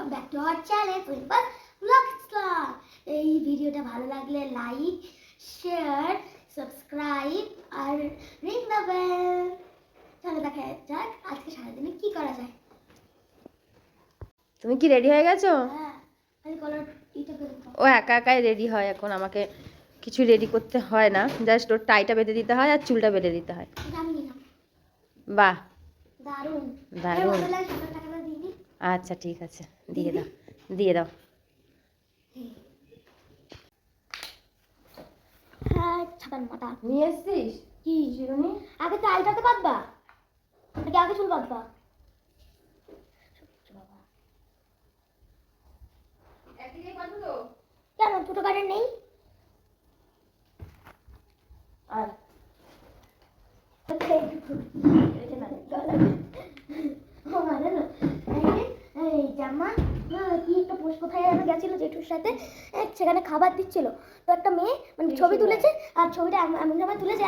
Welcome back to our channel twinkle blogs. এই ভিডিওটা ভালো লাগলে লাইক, শেয়ার, সাবস্ক্রাইব আর রিং দ্য বেল। চলো দেখা যাক আজকে সারাদিনে কি করা যায়। তুমি কি রেডি হয়ে গেছো? হ্যাঁ, খালি কলার ইটা করে দাও। ও একা একাই রেডি হয়, এখন আমাকে কিছু রেডি করতে হয় না, জাস্ট ওর টাইটা বেঁধে দিতে হয় আর চুলটা বেঁধে দিতে হয়। আমি নিলাম। বাহ, দারুণ দারুণ। বদলে 7 টাকাটা দিয়ে দিই। আচ্ছা ঠিক আছে, দিয়ে দাও দিয়ে দাও। হ্যাঁ, ছাতার মাথা নিয়ে এসছিস কি শিরোনি? আগে তো আলটাতে বাঁধবা নাকি আগে চুল বাঁধবা? একদিকেই বাঁধো তো? কেন দুটো কারেন্ট নেই? আর এই জামা কি একটা পোস্ট কোথায় যেন গেছিল জেঠুর সাথে, সেখানে খাবার দিচ্ছিল। তো একটা মেয়ে মানে ছবি তুলেছে, আর ছবিটা এমন সময় তুলেছে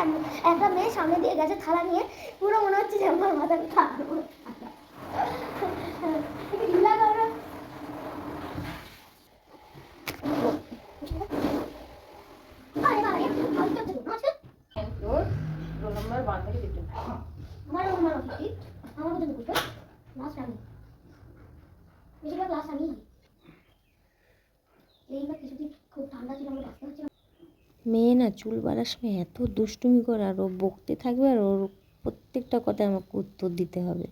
একটা মেয়ে সামনে দিয়ে গেছে থালা নিয়ে, পুরো মনে হচ্ছে যে আমার মাথাটা খাওয়ানো। ঢিলা করো। তোর রোল নাম্বার 1 থেকে 15। আমার আমার অফিস আমার মধ্যে ঢুকবে লাস্ট আমি বেশিরভাগ লাস্ট আমি এইবার কিছুদিন খুব ঠান্ডা ছিল, আমার রাস্তা হচ্ছে। মেয়ে না চুল বাড়ার সময় এত দুষ্টুমি করে, আর ও বকতে থাকবে আর ওর প্রত্যেকটা কথায় আমাকে উত্তর দিতে হবে।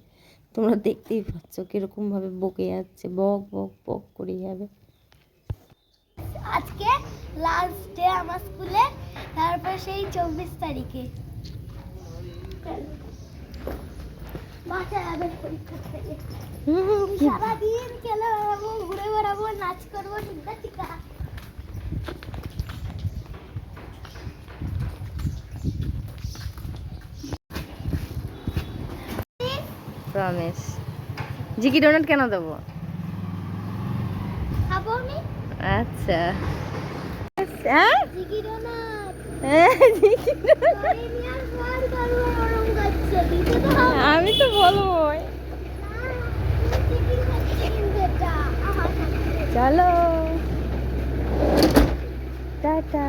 তোমরা দেখতেই পাচ্ছ কীরকমভাবে বকে যাচ্ছে, বক বক বক করে যাবে। আজকে লাস্ট ডে আমার স্কুলে, তারপর সেই 24 তারিখে বাচ্চা যাবে পরীক্ষা থেকে। সারাদিন খেলে বেড়াবো, ঘুরে বেড়াবো, নাচ করবো, চিন্তা টিকা। প্রমিস। জিকি ডোনাট কেন দেবো? খাবো আমি। আচ্ছা হ্যাঁ জিগি ডোনাট জিকি ডোনাট। ঘরে নিয়ে আর পর করবো, গরম করছে দিতে তো হবে। আমি তো বলবোই। না, জিগি খাচ্ছে কিন্তু এটা আমার খাচ্ছে। চলো টাটা।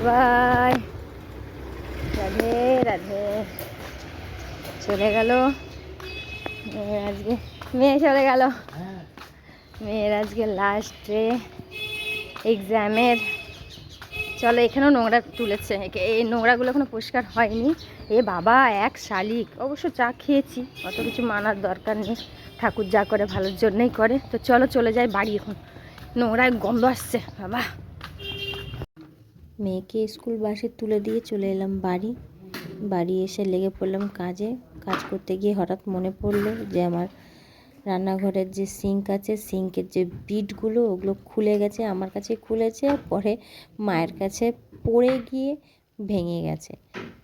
বাই, রাধে রাধে। চলে গেল আজকে, মেয়ে চলে গেল। মেয়ের আজকে লাস্ট ডে এক্সামের। চলো, এখানেও নোংরা তুলেছে, এই নোংরাগুলো এখনো পরিষ্কার হয়নি। এ বাবা, এক শালিক। অবশ্য চা খেয়েছি, অত কিছু মানার দরকার নেই, ঠাকুর যা করে ভালোর জন্যই করে। তো চলো চলে যাই বাড়ি, এখন নোংরায় গন্ধ আসছে বাবা। মেয়েকে স্কুল বাসে তুলে দিয়ে চলে এলাম বাড়ি। বাড়ি এসে লেগে পড়লাম কাজে। কাজ করতে গিয়ে হঠাৎ মনে পড়লো যে আমার রান্নাঘরের যে সিঙ্ক আছে, সিঙ্কের যে বিটগুলো ওগুলো খুলে গেছে, আমার কাছে খুলেছে, পরে মায়ের কাছে পড়ে গিয়ে ভেঙে গেছে।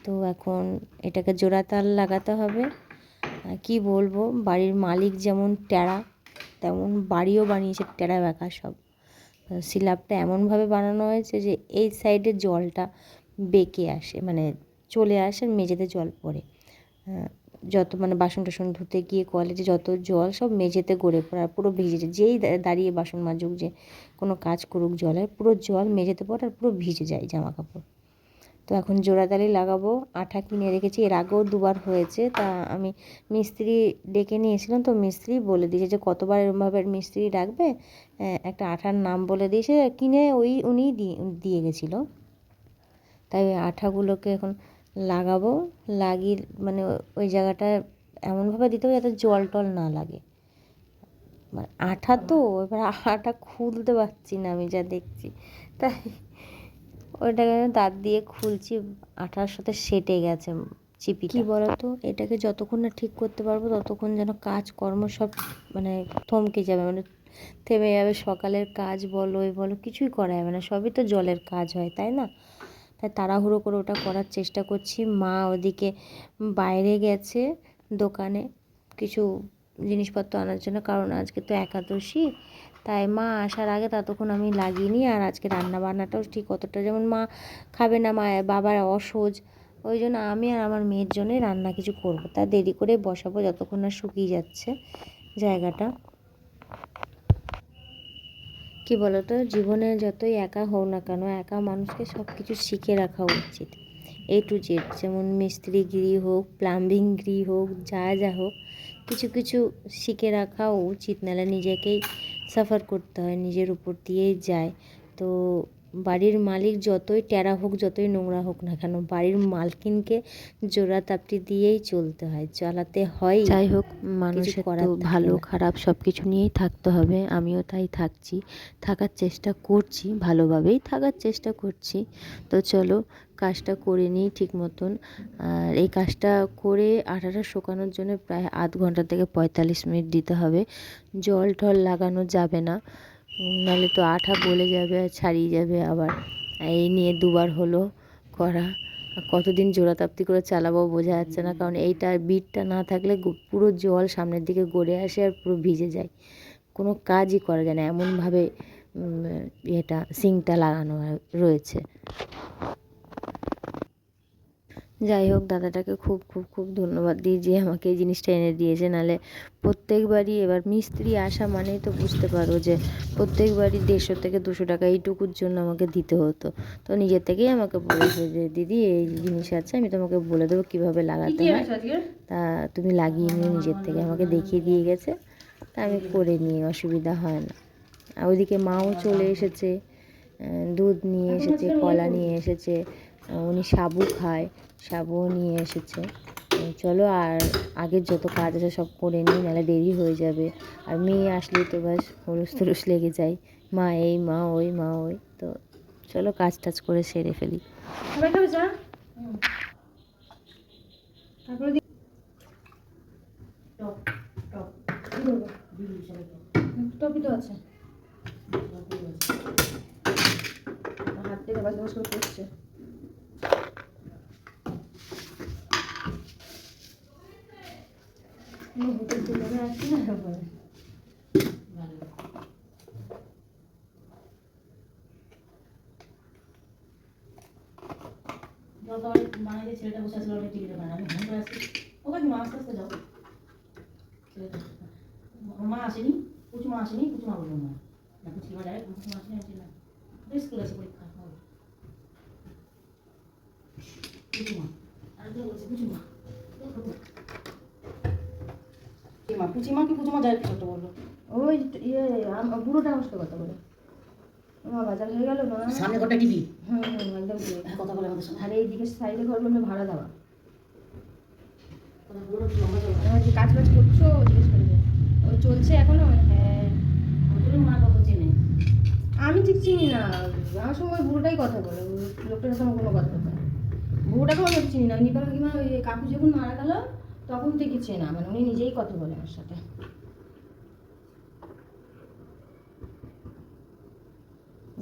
তো এখন এটাকে জোড়া তার লাগাতে হবে। কি বলবো, বাড়ির মালিক যেমন টেরা, তেমন বাড়িও বানিয়েছে টেরা বেঁকা সব। স্ল্যাবটা এমনভাবে বানানো হয়েছে যে এই সাইডে জলটা বেঁকে আসে, মানে চলে আসে, মেঝেতে জল পড়ে। যত মানে বাসন টাসন ধুতে গিয়ে কলেজে যত জল সব মেঝেতে গড়ে পড়ে, আর পুরো ভিজে যায়। যেই দাঁড়িয়ে বাসন মাজুক, যে কোনো কাজ করুক, জলের পুরো জল মেঝেতে পড়ে আর পুরো ভিজে যায় জামা কাপড়। তো এখন জোড়াতালি লাগাবো। আঠা কিনে রেখেছি, এর আগেও দুবার হয়েছে। তা আমি মিস্ত্রি ডেকে নিয়েছিলাম, তো মিস্ত্রি বলে দিয়েছে যে কতবার এরমভাবে মিস্ত্রি ডাকবে, একটা আঠার নাম বলে দিয়েছে, কিনে উনিই দিয়ে গেছিলো। তাই ওই আঠাগুলোকে এখন লাগাবো। লাগিয়ে মানে ওই জায়গাটা এমনভাবে দিতে হবে যাতে জল টল না লাগে। মানে আঠা তো, এবার আঠা খুলতে পারছি না আমি, যা দেখছি। তাই ওইটাকে দাঁত দিয়ে খুলছি, আঠার সাথে সেটে গেছে চিপি। কী বলতো, এটাকে যতক্ষণ না ঠিক করতে পারবো ততক্ষণ যেন কাজকর্ম সব মানে থমকে যাবে, মানে থেমে যাবে। সকালের কাজ বলো এই বলো কিছুই করা যাবে না, সবই তো জলের কাজ হয়, তাই না? তাই তাড়াহুড়ো করে ওটা করার চেষ্টা করছি। মা ওদিকে বাইরে গেছে দোকানে কিছু জিনিসপত্র আনার জন্য, কারণ আজকে তো একাদশী। তাই মা আসার আগে ততক্ষণ আমি লাগিয়ে আর আজকে রান্না বান্নাটাও ঠিক অতটা, যেমন মা খাবে না, মা বাবার অসহ্য, ওই জন্য আমি আর আমার মেয়ের জন্যই রান্না কিছু করব। তা দেরি করে বসাবো যতক্ষণ না শুকিয়ে যাচ্ছে জায়গাটা। কি বলতো, জীবনে যতই একা হোক না কেন, একা মানুষকে সব কিছু শিখে রাখা উচিত, A to Z। যেমন মিস্ত্রিগিরি হোক, প্লাম্বিংগিরি হোক, যা যা হোক, কিছু কিছু শিখে রাখা উচিত, নাহলে নিজেকেই সাফার করতে হয়, নিজের উপর দিয়েই যায়। তো বাড়ির মালিক যতই টেরা হোক, যতই নোংরা হোক না কেন, বাড়ির মালকিনকে জোড়া তাপটি দিয়েই চলতে হয়, চালাতে হয়। যাই হোক, মানুষের তো ভালো খারাপ সব কিছু নিয়েই থাকতে হবে, আমিও তাই থাকছি, থাকার চেষ্টা করছি, ভালোভাবেই থাকার চেষ্টা করছি। তো চলো কাজটা করে নিই ঠিক মতন। আর এই কাজটা করে আটাটা শুকানোর জন্য প্রায় আধ ঘন্টা থেকে 45 মিনিট দিতে হবে। জল টল লাগানো যাবে না, নাহলে তো আঠা গলে যাবে আর ছাড়িয়ে যাবে আবার। এই নিয়ে দুবার হলো করা। কতদিন জোড়াতাপ্তি করে চালাবো বোঝা যাচ্ছে না, কারণ এইটা বিটটা না থাকলে পুরো জল সামনের দিকে গড়ে আসে আর পুরো ভিজে যায়, কোনো কাজই করা যায় না, এমনভাবে এটা সিঙ্কটা লাগানো রয়েছে। যাই হোক, দাদাটাকে খুব খুব খুব ধন্যবাদ দিই যে আমাকে এই জিনিসটা এনে দিয়েছে, নাহলে প্রত্যেকবারই এবার মিস্ত্রি আসা মানেই তো বুঝতে পারো যে প্রত্যেকবারই 150 থেকে 200 টাকা এইটুকুর জন্য আমাকে দিতে হতো। তো নিজের থেকেই আমাকে বলেছে যে দিদি এই জিনিস আছে, আমি তোমাকে বলে দেবো কীভাবে লাগাতে হয়, তা তুমি লাগিয়ে নিও নিজের থেকে, আমাকে দেখিয়ে দিয়ে গেছে, তা আমি করে নিই, অসুবিধা হয় না। আর ওইদিকে মাও চলে এসেছে, দুধ নিয়ে এসেছে, কলা নিয়ে এসেছে, উনি সাবু খায়, সাবুও নিয়ে এসেছে। চলো আর আগের যত কাজ আছে সব করে নিই, নাহলে দেরি হয়ে যাবে। আর মেয়ে আসলেই তো ব্যাস হুলুস তুলুস লেগে যায়, মা এই মা ওই, মা ওই। তো চলো কাজ টাজ করে সেরে ফেলি। টপি তো আছে, হাত থেকে বাস বাস করে পড়ছে। হোটেল থেকে আসছি না বলে মানে ছেলেটা বসে আসলে অনেক টিভি দেখান, আমি ঘুম করে আসছি, ওকে মা আস্তে আস্তে যাও, ছেলেটা মা আসেনি, কুচু মা আসেনি, কুচু মা বললো না, না কুচি মা যায়, কুচু মা আসেনি, না স্কুল আছে পরীক্ষা, কুচু মা আর কে বলছে কুচু মা, কুচি মা কি কুচু মা যায়, কত বললো ওই ইয়ে বুড়োটা আমার সাথে কথা বলে, আমার বাজার হয়ে গেল না, সামনে ঘরটা টিভি, একদম কথা বলে আমাদের সঙ্গে, আর এইদিকে সাইডে ঘর বললে ভাড়া দেওয়া, আমার যে কাজ বাজ করছো জিজ্ঞেস করবে, ওই চলছে এখনো, হ্যাঁ মা কত চেনে, আমি ঠিক চিনি না, আমার সঙ্গে ওই বুড়োটাই কথা বলে, লোকটার সাথে আমার কোনো কথা বলতে না, বুড়োটাকেও আমি চিনি না, নিপাল কাকিমা ওই কাকু যখন মারা গেল তখন থেকে চেনা, মানে উনি নিজেই কথা বলে আমার সাথে।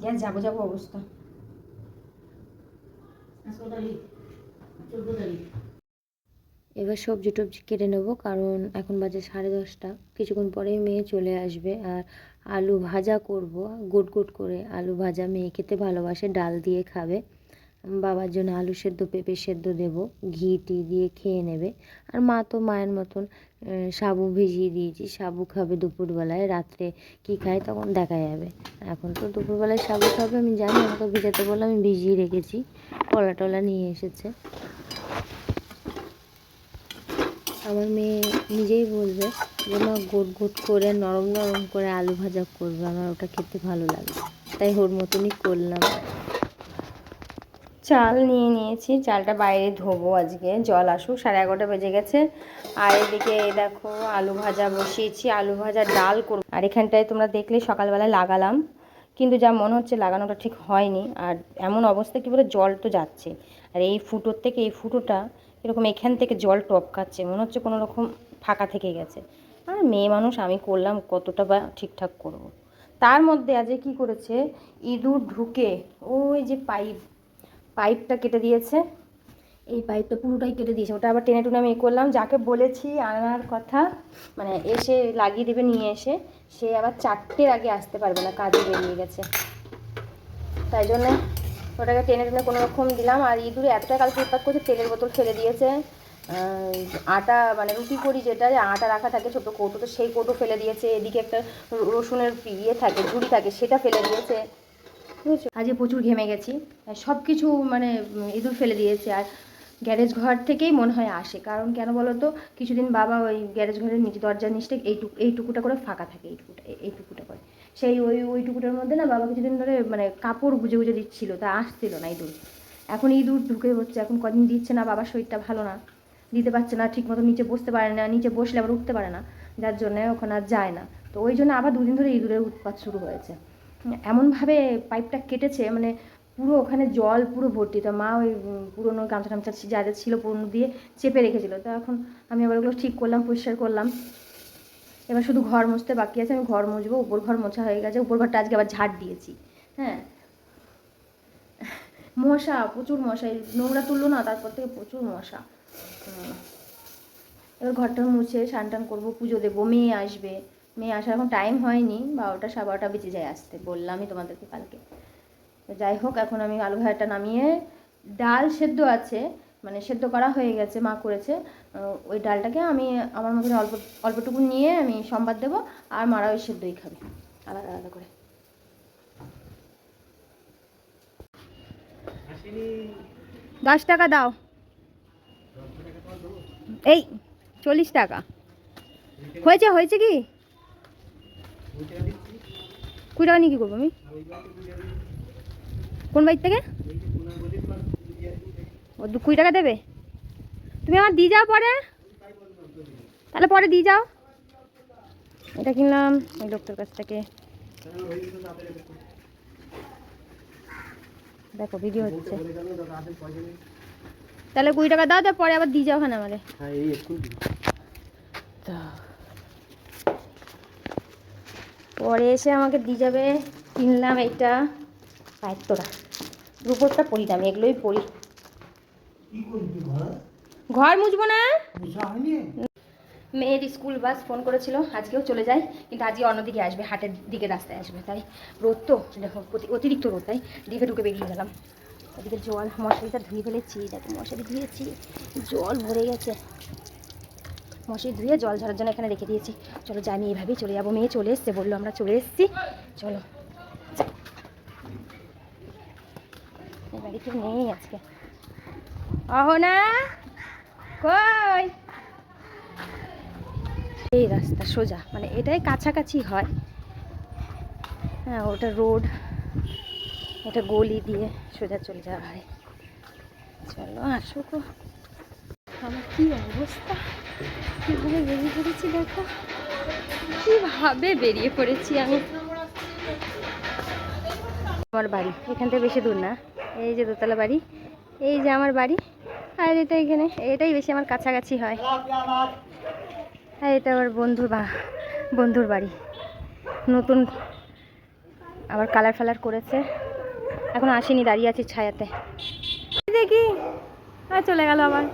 গ্যাস যাবো যাবো অবস্থা। এবার সবজি টবজি কেটে নেবো, কারণ এখন বাজে 10:30, কিছুক্ষণ পরেই মেয়ে চলে আসবে। আর আলু ভাজা করব, গোট গোট করে আলু ভাজা, মেয়ে খেতে ভালোবাসে, ডাল দিয়ে খাবে। বাবার জন্য আলু সেদ্ধ, পেঁপে সেদ্ধ দেবো, ঘি টি দিয়ে খেয়ে নেবে। আর মা তো মায়ের মতন সাবু ভিজিয়ে দিয়েছি, সাবু খাবে দুপুরবেলায়, রাত্রে কী খায় তখন দেখা যাবে। এখন তো দুপুরবেলায় সাবু খাবে আমি জানি, আমাকে ভিজাতে বলে আমি ভিজিয়ে রেখেছি, কলা টলা নিয়ে এসেছে। আমার মেয়ে নিজেই বলবে যে মা গোট গোট করে নরম নরম করে আলু ভাজা করবে, আমার ওটা খেতে ভালো লাগে, তাই ওর মতনই করলাম। চাল নিয়ে নিয়েছি, চালটা বাইরে ধোবো আজকে, জল আসুক, 11:30 বেজে গেছে। আর এদিকে দেখো আলু ভাজা বসিয়েছি, আলু ভাজা ডাল করব। আর এখানটায় তোমরা দেখলে সকালবেলা লাগালাম, কিন্তু যা মনে হচ্ছে লাগানোটা ঠিক হয়নি। আর এমন অবস্থা কী বলে, জল তো যাচ্ছে, আর এই ফুটোর থেকে এই ফুটোটা এরকম এখান থেকে জল টপকাচ্ছে, মনে হচ্ছে কোনো রকম ফাঁকা থেকে গেছে। আর মেয়ে মানুষ, আমি করলাম কতটা বা ঠিকঠাক করব। তার মধ্যে আজকে কী করেছে, ইঁদুর ঢুকে ওই যে পাইপটা কেটে দিয়েছে, এই পাইপটা পুরোটাই কেটে দিয়েছে, ওটা আবার টেনে টুনে আমি করলাম। যাকে বলেছি আনার কথা, মানে এসে লাগিয়ে দেবে নিয়ে এসে, সে আবার 4টের আগে আসতে পারবে না, কাজে বেরিয়ে গেছে। তাই জন্য ওটাকে টেনে টুনে কোনো রকম দিলাম। আর ইঁদুরে এতটা কালকে উৎপাত করছে, তেলের বোতল ফেলে দিয়েছে, আটা মানে রুটি করি যেটা আটা রাখা থাকে ছোটো কৌটো, তো সেই কৌটো ফেলে দিয়েছে। এদিকে একটা রসুনের ইয়ে থাকে, ঝুড়ি থাকে, সেটা ফেলে দিয়েছে, বুঝেছো। আজকে প্রচুর ঘেমে গেছি, সব কিছু মানে ইঁদুর ফেলে দিয়েছে। আর গ্যারেজ ঘর থেকেই মনে হয় আসে, কারণ কেন বলো তো, কিছুদিন বাবা ওই গ্যারেজ ঘরের নিচে দরজার নিচটা এইটুকুটা করে ফাঁকা থাকে, এইটুকুটা করে, সেই ওইটুকুটার মধ্যে না বাবা কিছুদিন ধরে মানে কাপড় গুজে গুজে দিচ্ছিল, তা আসছিল না ইঁদুর। এখন ইঁদুর ঢুকে হচ্ছে, এখন কদিন দিচ্ছে না, বাবার শরীরটা ভালো না, দিতে পারছে না ঠিক মতো, নিচে বসতে পারে না, নিচে বসলে আবার উঠতে পারে না, যার জন্য ওখানে আর যায় না। তো ওই জন্য আবার 2 দিন ধরে ইঁদুরের উৎপাত শুরু হয়েছে। এমনভাবে পাইপটা কেটেছে, মানে পুরো ওখানে জল পুরো ভর্তি। তো মা ওই পুরোনো গামছা টামছা যা যা ছিল পুরোনো দিয়ে চেপে রেখেছিলো। তো এখন আমি আবার ওগুলো ঠিক করলাম, পরিষ্কার করলাম। এবার শুধু ঘর মুছতে বাকি আছে, আমি ঘর মুছবো। উপর ঘর মোছা হয়ে গেছে, উপর ঘরটা আজকে আবার ঝাড় দিয়েছি। হ্যাঁ, মশা, প্রচুর মশা, এই নোংরা তুললো না, তারপর থেকে প্রচুর মশা। এবার ঘরটা মুছে স্নান টান করবো, পুজো দেবো, মেয়ে আসবে। মেয়ে আসার এখন টাইম হয়নি, 12টা 12:15 বেজে যায় আসতে, বললামই তোমাদেরকে কালকে। যাই হোক, এখন আমি আলু ভাজাটা নামিয়ে, ডাল সেদ্ধ আছে, মানে সেদ্ধ করা হয়ে গেছে, মা করেছে। ওই ডালটাকে আমি আমার মতন অল্পটুকু নিয়ে আমি সম্বাদ দেবো, আর মারা ওই সেদ্ধই খাবে আলাদা আলাদা করে। 10 টাকা দাও, এই 40 টাকা হয়েছে। হয়েছে কি 20 টাকা নিয়ে কী করবো আমি? কোন বাইক থেকে? ও 20 টাকা দেবে? তুমি আমার দিয়ে যাও পরে, তাহলে পরে দিয়ে যাও। এটা কিনলাম এই লোকটার কাছ থেকে। দেখো ভিডিও হচ্ছে, তাহলে 20 টাকা দাও, পরে আবার দিয়ে যাও ওখানে আমাদের। পরে এসে আমাকে দিয়ে যাবে। কিনলাম এইটা পায়ের তোরা, রুপোরটা পরি না, আমি এগুলোই পরি। ঘর মুছবো না। মেয়ের স্কুল বাস ফোন করেছিল, আজকেও চলে যায়, কিন্তু আজকে অন্যদিকে আসবে, হাটের দিকে রাস্তায় আসবে। তাই রোদ তো দেখো, অতিরিক্ত রোদ, তাই দিকে ঢুকে বেরিয়ে গেলাম। ওদিকে জল, মশারিটা ধুয়ে ফেলেছি, দেখো মশারি ধুয়েছি, জল ভরে গেছে। মশারি ধুয়ে জল ঝরার জন্য এখানে রেখে দিয়েছি। চলো যাই, আমি এইভাবেই চলে যাবো। মেয়ে চলে এসছে, বললো আমরা চলে এসেছি, চলো। বাড়িতে নেই আজকে। অহনা কই? এই রাস্তা সোজা, মানে এটাই কাছাকাছি হয়। হ্যাঁ, ওটা রোড, এটা গলি দিয়ে সোজা চলে যাওয়া হয়। চলো আসো গো। আমার কি অবস্থা, কীভাবে বেরিয়ে পড়েছি দেখো, কীভাবে বেরিয়ে পড়েছি আমি। আমার বাড়ি এখান থেকে বেশি দূর না, এই যে দোতলা বাড়ি, এই যে আমার বাড়ি, আর এটা এখানে, এটাই বেশি আমার কাছাকাছি হয়। আর এটা আমার বন্ধুর বাড়ি, নতুন আবার কালার ফালার করেছে, এখন আসেনি, দাঁড়িয়ে আছি ছায়াতে। দেখি আর চলে গেল আবার।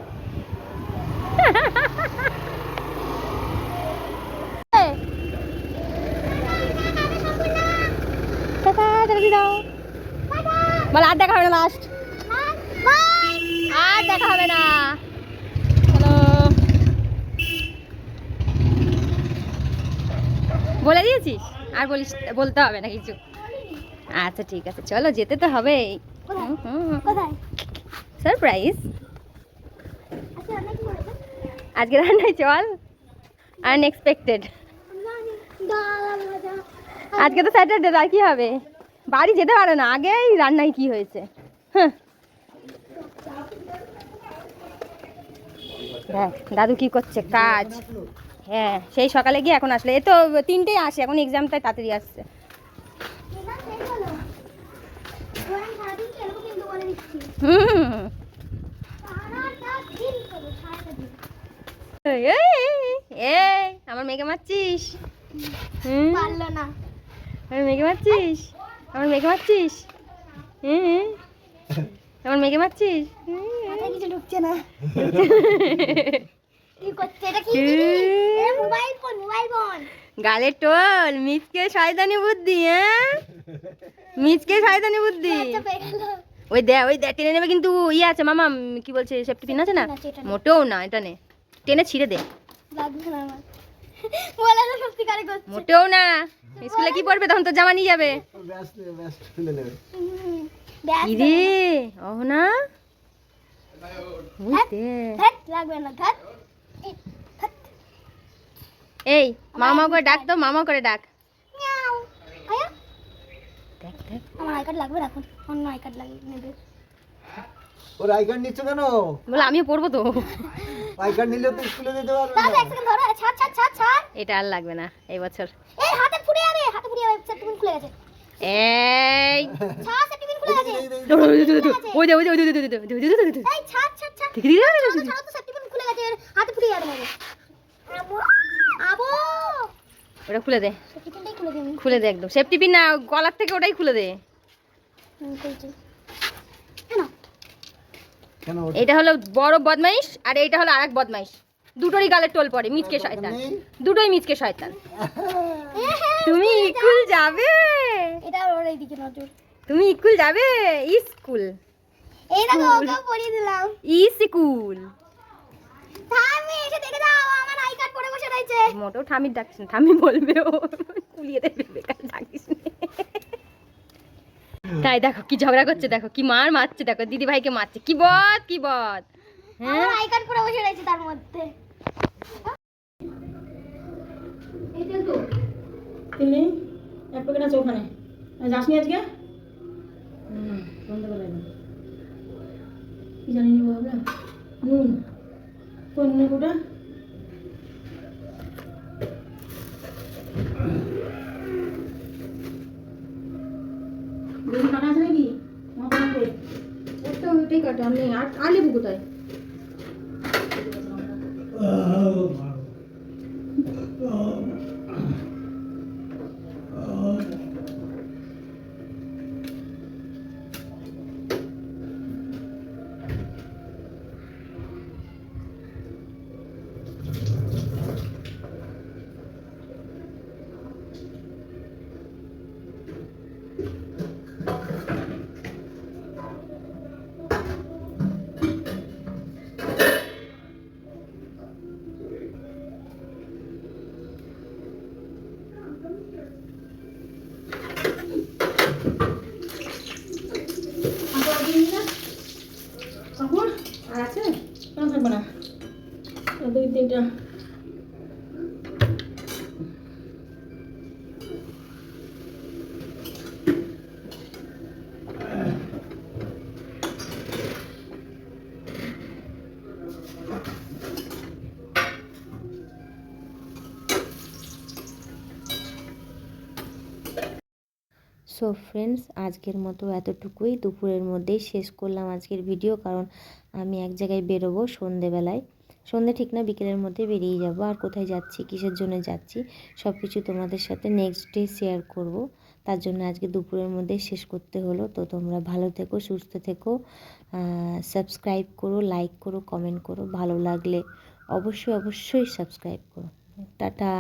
বল আর দেখা হবে না, লাস্ট আর দেখা হবে না। হ্যালো, বলে দিয়েছিস? আর বলতে হবে না কিছু? আচ্ছা ঠিক আছে, চলো যেতে তো হবে। সারপ্রাইজ আজকে রান্নায়, চল। আনএক্সপেক্টেড, আজকে তো স্যাটারডে, আর কি হবে? বাড়ি যেতে পারো না, আগেই রান্নায় কি হয়েছে। হ্যাঁ, দেখ দাদু কি করছে, কাজ। হ্যাঁ, সেই সকালে গিয়ে এখন আসলে, এ তো 3টেই আসে, এখন এক্সামটাই তাড়াতাড়ি আসছে। আমার মেয়েকে মারছিস? পারলো না। আমার মেয়েকে মারছিস? আমার মেয়েকে মারছিস? আমার মেয়েকে মারছিস? কিছু ঢুকছে না কি করছে এটা কি মোবাইল ফোন গালের টোল মিচকে শয়তানি বুদ্ধি, হ্যাঁ মিচকে শয়তানি বুদ্ধি। আচ্ছা পেয়ে গেল ওই দে টেনে নেবে কিন্তু ইয়ে আছে মামা, কি বলছে সেফটি পিন আছে না? না, সেটা না। মোটেও না, এটা নে, টেনে ছিঁড়ে দে। লাগবে না আমার বলে তো সত্যিকারে করছে মোটেও না, স্কুলে কি পড়বে তখন তো জামা নিয়ে যাবে। ব্যাস কি রে অহনা বুঝতে। ধ্যাৎ, লাগবে না ধ্যাৎ এই মামা করে ডাক তো, মামা করে ডাক। মিয়াও আয়া দেখ দেখ আমার আই কার্ড লাগবে না এখন অন্য আই কার্ড লাগবে নেবে ওর আই কার্ড নিচ্ছ কেন? বলে আমিও পড়বো তো। আই কার্ড নিলে তো স্কুলে যেতে পারবে দাদা না। এক সেকেন্ড ধরো ছাড় ছাড় ছাড় ছাড় এটা আর লাগবে না এই বছর। এই হাতে ফুটে যাবে সেপ্টিপিন খুলে গেছে এই ছাড় সেপ্টিপিন খুলে গেছে ওই দে এই ছাড় ছাড় ছাড় দেখি দিদি ছাড়ো তো সেপ্টিপিন খুলে গেছে হাতে ফুটে যাবে না আবো আবো ওটা খুলে দে, সেপ্টিপিনটাই খুলে দিন খুলে দে একদম সেফটি পিন না, গলার থেকে ওটাই খুলে দে। কইছি কেন কেন? এটা হলো বড় বদমাইশ আর এইটা হলো আরেক বদমাইশ, দুটোরই গালের টোল পড়ে, মিচকে শয়তান, দুটোই মিচকে শয়তান। তুমি স্কুল যাবে, এটা ওর এইদিকে নজর তুমি স্কুল যাবে, স্কুল এই দেখো ওকেও পরিয়ে দিলাম স্কুল। থামি এসে দেখে যাও আমার আই কার্ড পরে বসে রয়েছে মোটেও ঠামির ডাকছিস না, ঠামি বলবে ও কুলিয়ে দেবে, বেকার ডাকিস না। তাই দেখো কি ঝগড়া করছে, দেখো কি মারছে, দেখো দিদি ভাইকে মারছে, কি বদ কি বদ। হ্যাঁ আমার আই কার্ড পরে বসে রয়েছে তার মধ্যে তিন্নি এক প্যাকেট আছে ওখানে, যাসনি আজকে? সন্ধ্যাবেলায় না কি জানি নি বাবা, নুন কোন নুন ওটা? বেগুন কাটা আছে নাকি? আমার বানাবে একটা ওইটাই কাটা, আমি আর লেবু কোথায়? কাপড় আর আছে? কেন থাকবে না? দুই তিনটা সো ফ্রেন্ডস, আজকের মতো এতটুকুই, দুপুরের মধ্যেই শেষ করলাম আজকের ভিডিও, কারণ আমি এক জায়গায় বেরোবো সন্ধেবেলায়, সন্ধে ঠিক না বিকেলের মধ্যে বেরিয়ে যাব। আর কোথায় যাচ্ছি, কিসের জন্য যাচ্ছি, সব কিছু তোমাদের সাথে নেক্সট ডে শেয়ার করব। তার জন্য আজকে দুপুরের মধ্যে শেষ করতে হলো। তো তোমরা ভালো থেকো, সুস্থ থেকো, সাবস্ক্রাইব করো, লাইক করো, কমেন্ট করো, ভালো লাগলে অবশ্যই সাবস্ক্রাইব করো। টাটা।